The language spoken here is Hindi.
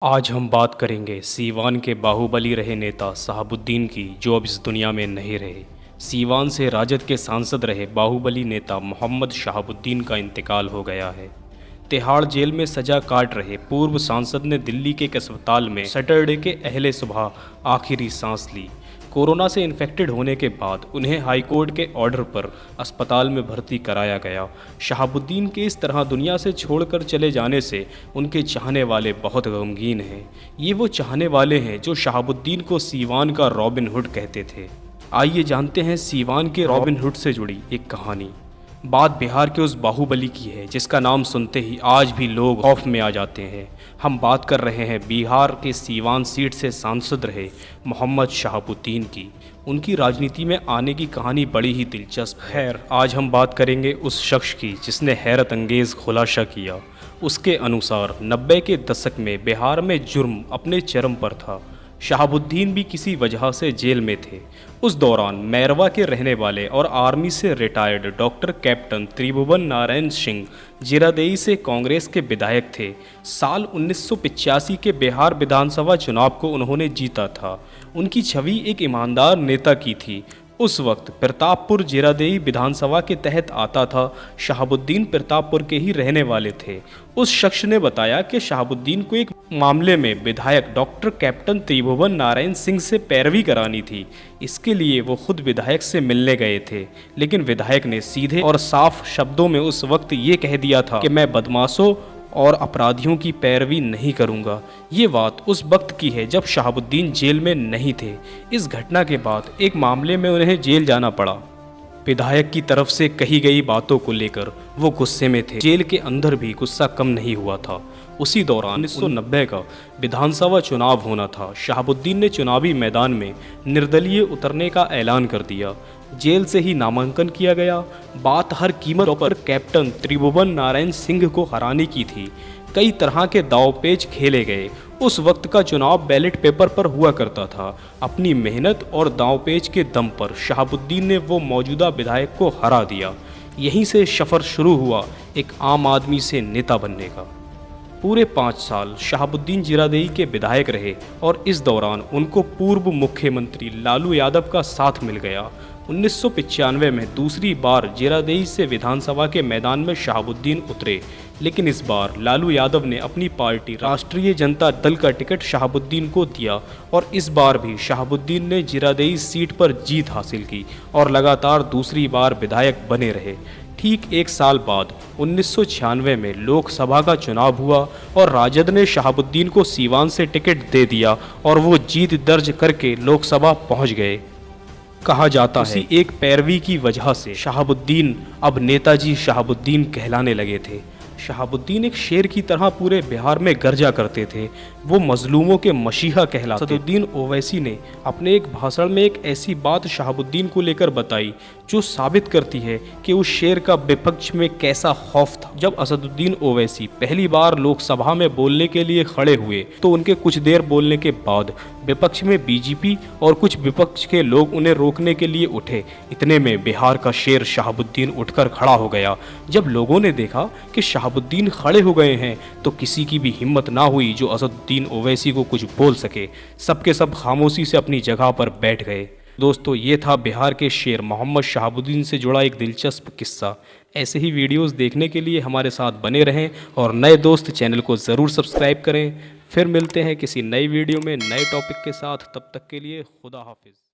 आज हम बात करेंगे सीवान के बाहुबली रहे नेता शहाबुद्दीन की, जो अब इस दुनिया में नहीं रहे। सीवान से राजद के सांसद रहे बाहुबली नेता मोहम्मद शहाबुद्दीन का इंतकाल हो गया है। तिहाड़ जेल में सजा काट रहे पूर्व सांसद ने दिल्ली के एक अस्पताल में सैटरडे के अहले सुबह आखिरी सांस ली। कोरोना से इन्फेक्टेड होने के बाद उन्हें हाईकोर्ट के ऑर्डर पर अस्पताल में भर्ती कराया गया। शहाबुद्दीन के इस तरह दुनिया से छोड़कर चले जाने से उनके चाहने वाले बहुत गमगीन हैं। ये वो चाहने वाले हैं जो शहाबुद्दीन को सीवान का रॉबिन हुड कहते थे। आइए जानते हैं सीवान के रॉबिन हुड से जुड़ी एक कहानी। बात बिहार के उस बाहुबली की है जिसका नाम सुनते ही आज भी लोग खौफ में आ जाते हैं। हम बात कर रहे हैं बिहार के सीवान सीट से सांसद रहे मोहम्मद शहाबुद्दीन की। उनकी राजनीति में आने की कहानी बड़ी ही दिलचस्प है। खैर, आज हम बात करेंगे उस शख्स की जिसने हैरत अंगेज़ खुलासा किया। उसके अनुसार 90 के दशक में बिहार में जुर्म अपने चरम पर था। शहाबुद्दीन भी किसी वजह से जेल में थे। उस दौरान मैरवा के रहने वाले और आर्मी से रिटायर्ड डॉक्टर कैप्टन त्रिभुवन नारायण सिंह जीरादेई से कांग्रेस के विधायक थे। साल 1985 के बिहार विधानसभा चुनाव को उन्होंने जीता था। उनकी छवि एक ईमानदार नेता की थी। उस वक्त प्रतापपुर जीरादेई विधानसभा के तहत आता था। शहाबुद्दीन प्रतापपुर के ही रहने वाले थे। उस शख्स ने बताया कि शहाबुद्दीन को एक मामले में विधायक डॉक्टर कैप्टन त्रिभुवन नारायण सिंह से पैरवी करानी थी। इसके लिए वो खुद विधायक से मिलने गए थे, लेकिन विधायक ने सीधे और साफ शब्दों में उस वक्त ये कह दिया था कि मैं बदमाशों और अपराधियों की पैरवी नहीं करूंगा। ये बात उस वक्त की है जब शहाबुद्दीन जेल में नहीं थे। इस घटना के बाद एक मामले में उन्हें जेल जाना पड़ा। विधायक की तरफ से कही गई बातों को लेकर वो गुस्से में थे। जेल के अंदर भी गुस्सा कम नहीं हुआ था। उसी दौरान 1990 का विधानसभा चुनाव होना था। शहाबुद्दीन ने चुनावी मैदान में निर्दलीय उतरने का ऐलान कर दिया। जेल से ही नामांकन किया गया। बात हर कीमत पर कैप्टन त्रिभुवन नारायण सिंह को हराने की थी। कई तरह के दांवपेच खेले गए। उस वक्त का चुनाव बैलेट पेपर पर हुआ करता था। अपनी मेहनत और दांवपेच के दम पर शहाबुद्दीन ने वो मौजूदा विधायक को हरा दिया। यहीं से सफ़र शुरू हुआ एक आम आदमी से नेता बनने का। पूरे 5 साल शहाबुद्दीन जीरादेई के विधायक रहे और इस दौरान उनको पूर्व मुख्यमंत्री लालू यादव का साथ मिल गया। 1995 में दूसरी बार जीरादेई से विधानसभा के मैदान में शहाबुद्दीन उतरे, लेकिन इस बार लालू यादव ने अपनी पार्टी राष्ट्रीय जनता दल का टिकट शहाबुद्दीन को दिया और इस बार भी शहाबुद्दीन ने जीरादेई सीट पर जीत हासिल की और लगातार दूसरी बार विधायक बने रहे। ठीक 1 साल बाद 1996 में लोकसभा का चुनाव हुआ और राजद ने शहाबुद्दीन को सीवान से टिकट दे दिया और वो जीत दर्ज करके लोकसभा पहुंच गए। कहा जाता है एक पैरवी की वजह से शहाबुद्दीन अब नेताजी शहाबुद्दीन कहलाने लगे थे। शहाबुद्दीन एक शेर की तरह पूरे बिहार में गर्जा करते थे। वो मजलूमों के मसीहा कहलाते। असदुद्दीन ओवैसी ने अपने एक भाषण में एक ऐसी बात शहाबुद्दीन को लेकर बताई जो साबित करती है कि उस शेर का विपक्ष में कैसा खौफ था। जब असदुद्दीन ओवैसी पहली बार लोकसभा में बोलने के लिए खड़े हुए तो उनके कुछ देर बोलने के बाद विपक्ष में बीजेपी और कुछ विपक्ष के लोग उन्हें रोकने के लिए उठे। इतने में बिहार का शेर शहाबुद्दीन उठकर खड़ा हो गया। जब लोगों ने देखा कि शहाबुद्दीन खड़े हो गए हैं तो किसी की भी हिम्मत ना हुई जो असदुद्दीन ओवैसी को कुछ बोल सके। सबके सब खामोशी से अपनी जगह पर बैठ गए। दोस्तों, ये था बिहार के शेर मोहम्मद शहाबुद्दीन से जुड़ा एक दिलचस्प किस्सा। ऐसे ही वीडियोस देखने के लिए हमारे साथ बने रहें और नए दोस्त चैनल को ज़रूर सब्सक्राइब करें। फिर मिलते हैं किसी नई वीडियो में नए टॉपिक के साथ। तब तक के लिए खुदा हाफिज़।